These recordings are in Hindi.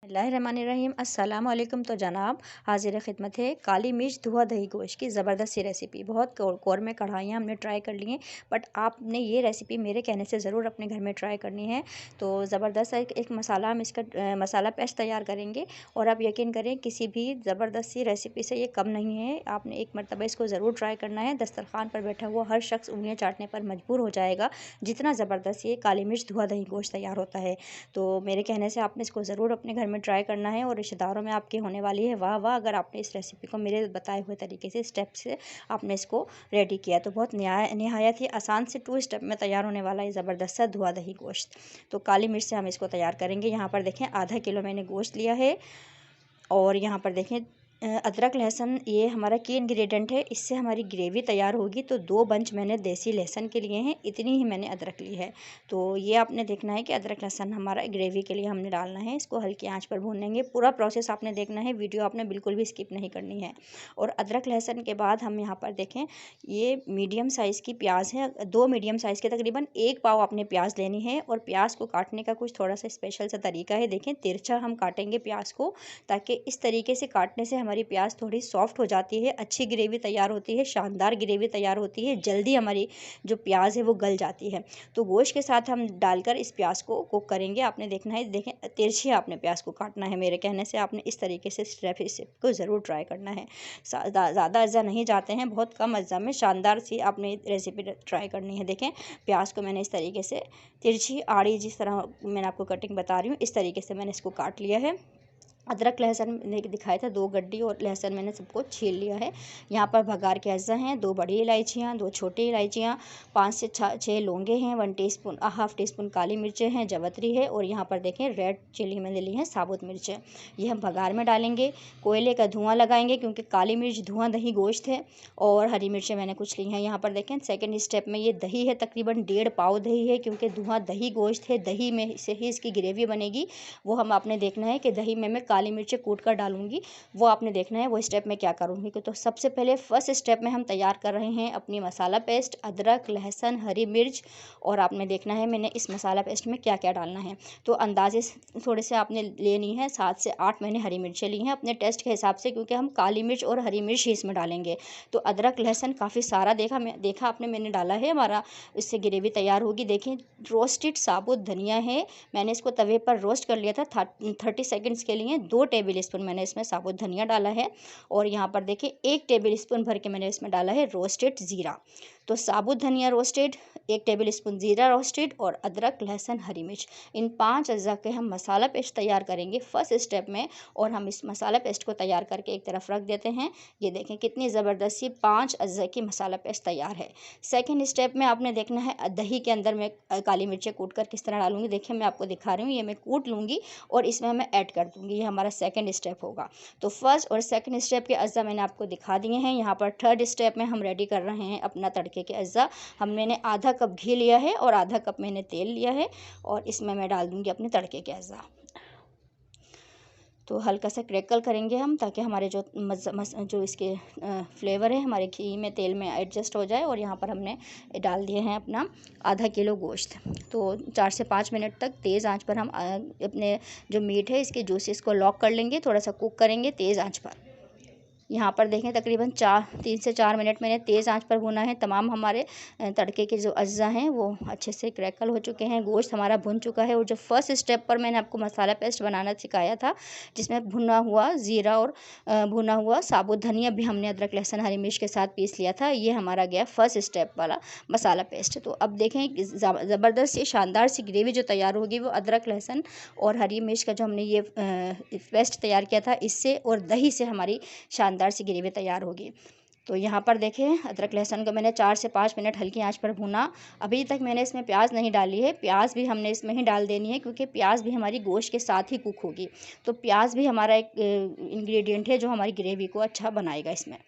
बिस्मिल्लाहिर्रहमानिर्रहीम अस्सलाम वालेकुम। तो जनाब हाजिर खिदमत है काली मिर्च धुआ दही गोश्त की ज़बरदस्त सी रेसिपी। बहुत कौर में कढ़ाइयाँ हमने ट्राई कर ली हैं, बट आपने ये रेसिपी मेरे कहने से ज़रूर अपने घर में ट्राई करनी है। तो ज़बरदस्त एक मसाला हम इसका मसाला पेस्ट तैयार करेंगे और आप यकीन करें किसी भी ज़बरदस्त सी रेसिपी से ये कम नहीं है। आपने एक मरतबा इसको ज़रूर ट्राई करना है। दस्तरखान पर बैठा हुआ हर शख्स उंगलियाँ चाटने पर मजबूर हो जाएगा, जितना ज़बरदस्त ये काली मिर्च धुआ दही गोश्त तैयार होता है। तो मेरे कहने से आपने इसको ज़रूर अपने घर में ट्राई करना है और रिश्तेदारों में आपके होने वाली है वाह वाह, अगर आपने इस रेसिपी को मेरे बताए हुए तरीके से स्टेप से आपने इसको रेडी किया। तो बहुत नहायत ही आसान से 2 स्टेप में तैयार होने वाला है ज़बरदस्त सा धुआ दही गोश्त। तो काली मिर्च से हम इसको तैयार करेंगे। यहाँ पर देखें आधा किलो मैंने गोश्त लिया है और यहाँ पर देखें अदरक लहसुन ये हमारा की इंग्रेडिएंट है, इससे हमारी ग्रेवी तैयार होगी। तो 2 बंच मैंने देसी लहसुन के लिए हैं, इतनी ही मैंने अदरक ली है। तो ये आपने देखना है कि अदरक लहसुन हमारा ग्रेवी के लिए हमने डालना है। इसको हल्की आंच पर भूनेंगे। पूरा प्रोसेस आपने देखना है, वीडियो आपने बिल्कुल भी स्किप नहीं करनी है। और अदरक लहसुन के बाद हम यहाँ पर देखें ये मीडियम साइज़ की प्याज है, 2 मीडियम साइज़ के तकरीबन 1 पाव आपने प्याज लेनी है। और प्याज को काटने का कुछ थोड़ा सा स्पेशल सा तरीका है। देखें तिरछा हम काटेंगे प्याज को, ताकि इस तरीके से काटने से हमारी प्याज थोड़ी सॉफ्ट हो जाती है, अच्छी ग्रेवी तैयार होती है, शानदार ग्रेवी तैयार होती है, जल्दी हमारी जो प्याज है वो गल जाती है। तो गोश्त के साथ हम डालकर इस प्याज को कुक करेंगे। आपने देखना है, देखें तिरछी आपने प्याज को काटना है। मेरे कहने से आपने इस तरीके से रेसिपी को ज़रूर ट्राई करना है। ज़्यादा अज्जा नहीं जाते हैं, बहुत कम अज्जा में शानदार सी आपने रेसिपी ट्राई करनी है। देखें प्याज को मैंने इस तरीके से तिरछी आड़ी, जिस तरह मैंने आपको कटिंग बता रही हूँ, इस तरीके से मैंने इसको काट लिया है। अदरक लहसुन मैंने दिखाया था, 2 गड्डी और लहसुन मैंने सबको छील लिया है। यहाँ पर भगार के अज्जा हैं, 2 बड़ी इलायचियाँ, 2 छोटी इलायचियाँ, 5 से 6 लौंगे हैं, 1 टीस्पून हाफ़ टी स्पून काली मिर्चें हैं, जवतरी है। और यहाँ पर देखें रेड चिली मैंने ली है, साबुत मिर्चें। ये हम भगार में डालेंगे, कोयले का धुआं लगाएंगे, क्योंकि काली मिर्च धुआं दही गोश्त है। और हरी मिर्चें मैंने कुछ ली हैं। यहाँ पर देखें सेकेंड स्टेप में ये दही है, तकरीबन 1.5 पाव दही है, क्योंकि धुआं दही गोश्त है, दही में से ही इसकी ग्रेवी बनेगी। वो हम आपने देखना है कि दही में मैं काली मिर्चें कूट कर डालूंगी, वो आपने देखना है वो स्टेप में क्या करूँगी। तो सबसे पहले फर्स्ट स्टेप में हम तैयार कर रहे हैं अपनी मसाला पेस्ट, अदरक लहसुन हरी मिर्च। और आपने देखना है मैंने इस मसाला पेस्ट में क्या क्या डालना है। तो अंदाजे से थोड़े से आपने लेनी है, 7 से 8 मैंने हरी मिर्चें ली हैं अपने टेस्ट के हिसाब से, क्योंकि हम काली मिर्च और हरी मिर्च ही इसमें डालेंगे। तो अदरक लहसुन काफ़ी सारा देखा आपने मैंने डाला है, हमारा इससे ग्रेवी तैयार होगी। देखें रोस्टेड साबुत धनिया है, मैंने इसको तवे पर रोस्ट कर लिया था 30 सेकंड्स के लिए। 2 टेबल स्पून मैंने इसमें साबुत धनिया डाला है। और यहाँ पर देखिए 1 टेबल स्पून भर के मैंने इसमें डाला है रोस्टेड ज़ीरा। तो साबुत धनिया रोस्टेड, 1 टेबल स्पून ज़ीरा रोस्टेड और अदरक लहसुन हरी मिर्च, इन 5 अज्जा के हम मसाला पेस्ट तैयार करेंगे फर्स्ट स्टेप में। और हम इस मसाला पेस्ट को तैयार करके एक तरफ रख देते हैं। ये देखें कितनी ज़बरदस्त सी 5 अज्जा की मसाला पेस्ट तैयार है। सेकेंड स्टेप में आपने देखना है दही के अंदर मैं काली मिर्चें कूट कर किस तरह डालूंगी। देखिए मैं आपको दिखा रही हूँ, ये मैं कूट लूँगी और इसमें मैं ऐड कर दूँगी। ये हमारा सेकंड स्टेप होगा। तो फर्स्ट और सेकंड स्टेप के अज्जा मैंने आपको दिखा दिए हैं। यहाँ पर थर्ड स्टेप में हम रेडी कर रहे हैं अपना तड़के के अज्जा। मैंने आधा कप घी लिया है और आधा कप मैंने तेल लिया है, और इसमें मैं डाल दूँगी अपने तड़के के अज्जा। तो हल्का सा क्रैकल करेंगे हम, ताकि हमारे जो इसके फ्लेवर है हमारे घी में तेल में एडजस्ट हो जाए। और यहाँ पर हमने डाल दिए हैं अपना आधा किलो गोश्त। तो 4 से 5 मिनट तक तेज़ आंच पर हम अपने जो मीट है इसके जूसेस को लॉक कर लेंगे, थोड़ा सा कुक करेंगे तेज़ आंच पर। यहाँ पर देखें तकरीबन 3 से 4 मिनट मैंने तेज़ आंच पर भुना है। तमाम हमारे तड़के के जो अज्जा हैं वो अच्छे से क्रैकल हो चुके हैं, गोश्त हमारा भुन चुका है। और जो फर्स्ट स्टेप पर मैंने आपको मसाला पेस्ट बनाना सिखाया था, जिसमें भुना हुआ ज़ीरा और भुना हुआ साबुत धनिया भी हमने अदरक लहसुन हरी मिर्च के साथ पीस लिया था, ये हमारा गया फर्स्ट स्टेप वाला मसाला पेस्ट। तो अब देखें ज़बरदस्त सी शानदार सी ग्रेवी जो तैयार होगी वो अदरक लहसुन और हरी मिर्च का जो हमने ये पेस्ट तैयार किया था, इससे और दही से हमारी शानदार सी ग्रेवी तैयार होगी। तो यहाँ पर देखें अदरक लहसुन को मैंने 4 से 5 मिनट हल्की आंच पर भुना। अभी तक मैंने इसमें प्याज नहीं डाली है, प्याज भी हमने इसमें ही डाल देनी है, क्योंकि प्याज भी हमारी गोश्त के साथ ही कुक होगी। तो प्याज भी हमारा एक इंग्रेडिएंट है जो हमारी ग्रेवी को अच्छा बनाएगा इसमें।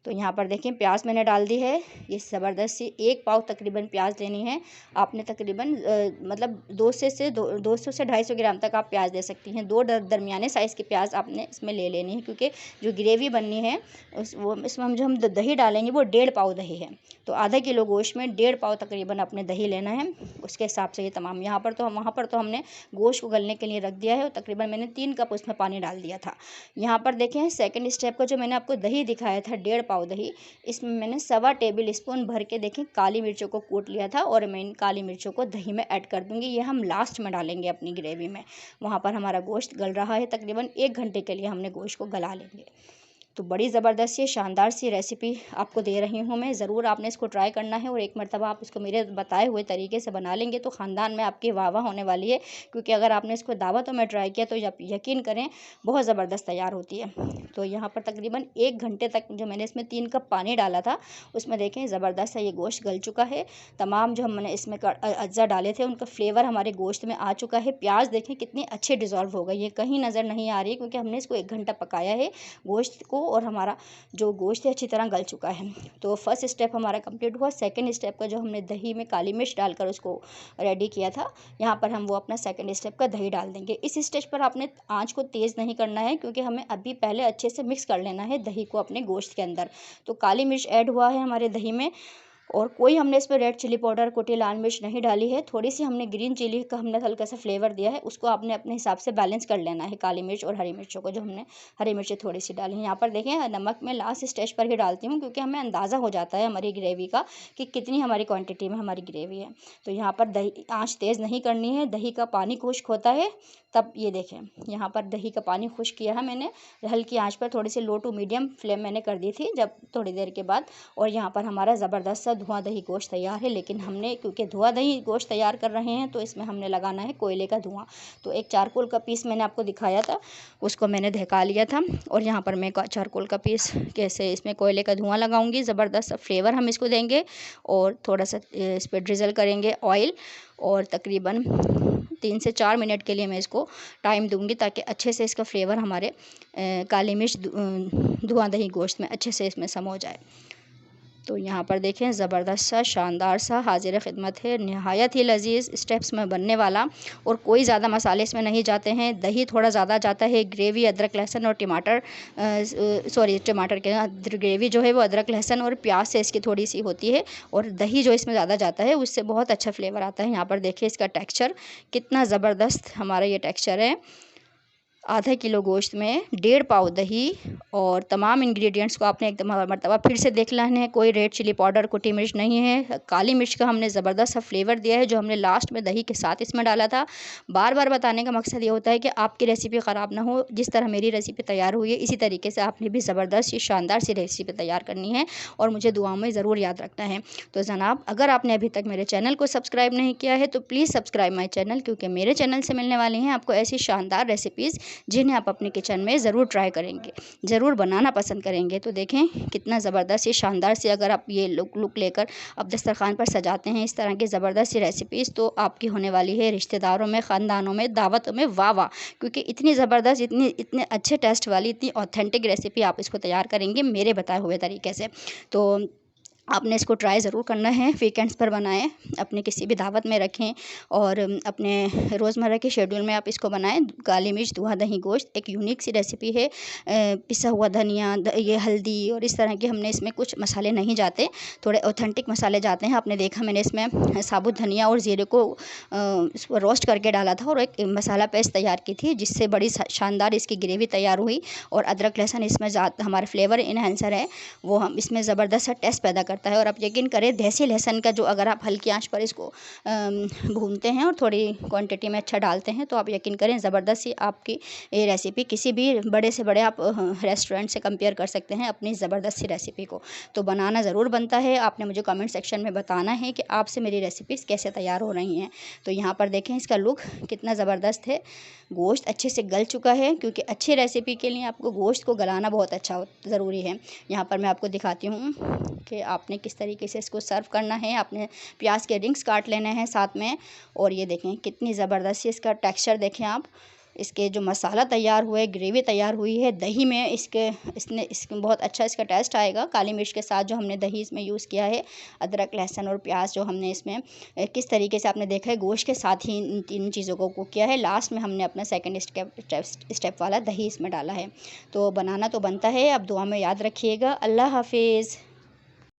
तो यहाँ पर देखें प्याज मैंने डाल दी है, ये ज़बरदस्त सी 1 पाव तकरीबन प्याज लेनी है आपने। तकरीबन मतलब 200 से 250 ग्राम तक आप प्याज ले सकती हैं। 2 दरमियाने साइज़ की प्याज आपने इसमें ले लेनी है, क्योंकि जो ग्रेवी बननी है इसमें हम जो दही डालेंगे वो 1.5 पाव दही है। तो आधा किलो गोश्त में 1.5 पाव तकरीबन अपने दही लेना है, उसके हिसाब से ये तमाम। वहाँ पर तो हमने गोश्त को गलने के लिए रख दिया है और तकरीबन मैंने 3 कप उसमें पानी डाल दिया था। यहाँ पर देखें सेकंड स्टेप का जो मैंने आपको दही दिखाया था 1.5 पाव दही, इसमें मैंने 1.25 टेबल स्पून भर के देखें काली मिर्चों को कूट लिया था और मैं इन काली मिर्चों को दही में ऐड कर दूँगी। ये हम लास्ट में डालेंगे अपनी ग्रेवी में। वहाँ पर हमारा गोश्त गल रहा है, तकरीबन 1 घंटे के लिए हमने गोश्त को गला लेंगे। तो बड़ी ज़बरदस्त सी शानदार सी रेसिपी आपको दे रही हूँ मैं। ज़रूर आपने इसको ट्राई करना है और एक मरतबा आप इसको मेरे बताए हुए तरीके से बना लेंगे तो ख़ानदान में आपकी वाह वाह होने वाली है। क्योंकि अगर आपने इसको दावतों में ट्राई किया तो यकीन करें बहुत ज़बरदस्त तैयार होती है। तो यहाँ पर तकरीबन 1 घंटे तक जो मैंने इसमें 3 कप पानी डाला था उसमें देखें ज़बरदस्त सा ये गोश्त गल चुका है। तमाम जो हमने इसमें अज्जा डाले थे उनका फ्लेवर हमारे गोश्त में आ चुका है। प्याज देखें कितनी अच्छे डिज़ोल्व हो गई, ये कहीं नज़र नहीं आ रही है क्योंकि हमने इसको 1 घंटा पकाया है गोश्त को और हमारा जो गोश्त है अच्छी तरह गल चुका है। तो फर्स्ट स्टेप हमारा कंप्लीट हुआ। सेकंड स्टेप का जो हमने दही में काली मिर्च डालकर उसको रेडी किया था, यहाँ पर हम वो अपना सेकंड स्टेप का दही डाल देंगे। इस स्टेज पर आपने आंच को तेज़ नहीं करना है क्योंकि हमें अभी पहले अच्छे से मिक्स कर लेना है दही को अपने गोश्त के अंदर। तो काली मिर्च ऐड हुआ है हमारे दही में और कोई हमने इसमें रेड चिली पाउडर कुटी लाल मिर्च नहीं डाली है। थोड़ी सी हमने ग्रीन चिली का हमने हल्का सा फ्लेवर दिया है, उसको आपने अपने हिसाब से बैलेंस कर लेना है काली मिर्च और हरी मिर्चों को, जो हमने हरी मिर्चें थोड़ी सी डाली हैं। यहाँ पर देखें नमक मैं लास्ट स्टेज पर ही डालती हूँ क्योंकि हमें अंदाज़ा हो जाता है हमारी ग्रेवी का कि कितनी हमारी क्वान्टिटी में हमारी ग्रेवी है। तो यहाँ पर दही आँच तेज़ नहीं करनी है, दही का पानी खुश्क होता है तब ये देखें यहाँ पर दही का पानी खुश्क किया है मैंने हल्की आंच पर, थोड़ी सी लो टू मीडियम फ्लेम मैंने कर दी थी जब थोड़ी देर के बाद। और यहाँ पर हमारा ज़बरदस्त सा धुआं दही गोश्त तैयार है। लेकिन हमने क्योंकि धुआं दही गोश्त तैयार कर रहे हैं तो इसमें हमने लगाना है कोयले का धुआं। तो एक चारकोल का पीस मैंने आपको दिखाया था, उसको मैंने धका लिया था और यहाँ पर मैं चारकोल का पीस कैसे इसमें कोयले का धुआं लगाऊंगी। ज़बरदस्त सा फ्लेवर हम इसको देंगे और थोड़ा सा इस पर ड्रिजल करेंगे ऑयल और तकरीबन 3 से 4 मिनट के लिए मैं इसको टाइम दूंगी ताकि अच्छे से इसका फ्लेवर हमारे काली मिर्च धुआं दही गोश्त में अच्छे से इसमें समा जाए। तो यहाँ पर देखें ज़बरदस्त सा शानदार सा हाजिर खिदमत है, नहायत ही लजीज़ स्टेप्स में बनने वाला। और कोई ज़्यादा मसाले इसमें नहीं जाते हैं, दही थोड़ा ज़्यादा जाता है, ग्रेवी अदरक लहसुन और टमाटर टमाटर के ग्रेवी जो है वो अदरक लहसुन और प्याज से इसकी थोड़ी सी होती है और दही जो इसमें ज़्यादा जाता है उससे बहुत अच्छा फ्लेवर आता है। यहाँ पर देखिए इसका टेक्स्चर कितना ज़बरदस्त हमारा ये टेक्स्चर है। आधा किलो गोश्त में 1.5 पाव दही और तमाम इंग्रेडिएंट्स को आपने एकदम मरतबा फिर से देख लेना है। कोई रेड चिली पाउडर कुटी मिर्च नहीं है, काली मिर्च का हमने ज़बरदस्त सा फ्लेवर दिया है जो हमने लास्ट में दही के साथ इसमें डाला था। बार बार बताने का मकसद ये होता है कि आपकी रेसिपी ख़राब ना हो। जिस तरह मेरी रेसिपी तैयार हुई है इसी तरीके से आपने भी ज़बरदस्त सी शानदार सी रेसिपी तैयार करनी है और मुझे दुआओं में ज़रूर याद रखना है। तो जनाब अगर आपने अभी तक मेरे चैनल को सब्सक्राइब नहीं किया है तो प्लीज़ सब्सक्राइब माई चैनल, क्योंकि मेरे चैनल से मिलने वाली हैं आपको ऐसी शानदार रेसिपीज़ जिन्हें आप अपने किचन में ज़रूर ट्राई करेंगे, ज़रूर बनाना पसंद करेंगे। तो देखें कितना ज़बरदस्त ये शानदार से अगर आप ये लुक लेकर अब दस्तरखान पर सजाते हैं इस तरह की ज़बरदस्त सी रेसिपीज़ तो आपकी होने वाली है रिश्तेदारों में, ख़ानदानों में, दावतों में वाह वाह। क्योंकि इतनी ज़बरदस्त इतने अच्छे टेस्ट वाली इतनी ऑथेंटिक रेसिपी आप इसको तैयार करेंगे मेरे बताए हुए तरीके से। तो आपने इसको ट्राई ज़रूर करना है, वीकेंड्स पर बनाएं, अपने किसी भी दावत में रखें और अपने रोज़मर्रा के शेड्यूल में आप इसको बनाएं। काली मिर्च धुआं दही गोश्त एक यूनिक सी रेसिपी है। पिसा हुआ धनिया, ये हल्दी और इस तरह के हमने इसमें कुछ मसाले नहीं जाते, थोड़े ऑथेंटिक मसाले जाते हैं। आपने देखा मैंने इसमें साबुत धनिया और ज़ीरे को इसको रोस्ट करके डाला था और एक मसाला पेस्ट तैयार की थी जिससे बड़ी शानदार इसकी ग्रेवी तैयार हुई। और अदरक लहसुन इसमें हमारा फ्लेवर इन्हेंसर है, वो हम इसमें ज़बरदस्त सा टेस्ट पैदा करता है। और आप यकीन करें देसी लहसुन का जो अगर आप हल्की आंच पर इसको भूनते हैं और थोड़ी क्वांटिटी में अच्छा डालते हैं तो आप यकीन करें ज़बरदस्त सी आपकी ये रेसिपी किसी भी बड़े से बड़े आप रेस्टोरेंट से कंपेयर कर सकते हैं अपनी ज़बरदस्त सी रेसिपी को। तो बनाना ज़रूर बनता है, आपने मुझे कमेंट सेक्शन में बताना है कि आपसे मेरी रेसिपीज़ कैसे तैयार हो रही हैं। तो यहाँ पर देखें इसका लुक कितना ज़बरदस्त है, गोश्त अच्छे से गल चुका है क्योंकि अच्छी रेसिपी के लिए आपको गोश्त को गलाना बहुत अच्छा ज़रूरी है। यहाँ पर मैं आपको दिखाती हूँ कि आपने किस तरीके से इसको सर्व करना है। आपने प्याज के रिंग्स काट लेने हैं साथ में। और ये देखें कितनी ज़बरदस्त इसका टेक्सचर देखें आप, इसके जो मसाला तैयार हुआ है, ग्रेवी तैयार हुई है दही में, इसके बहुत अच्छा इसका टेस्ट आएगा। काली मिर्च के साथ जो हमने दही इसमें यूज़ किया है, अदरक लहसुन और प्याज जो हमने इसमें किस तरीके से आपने देखा है गोश्त के साथ ही इन तीन चीज़ों को कुक किया है। लास्ट में हमने अपना सेकंड स्टेप वाला दही इसमें डाला है। तो बनाना तो बनता है, अब दुआ में याद रखिएगा। अल्लाह हाफिज़।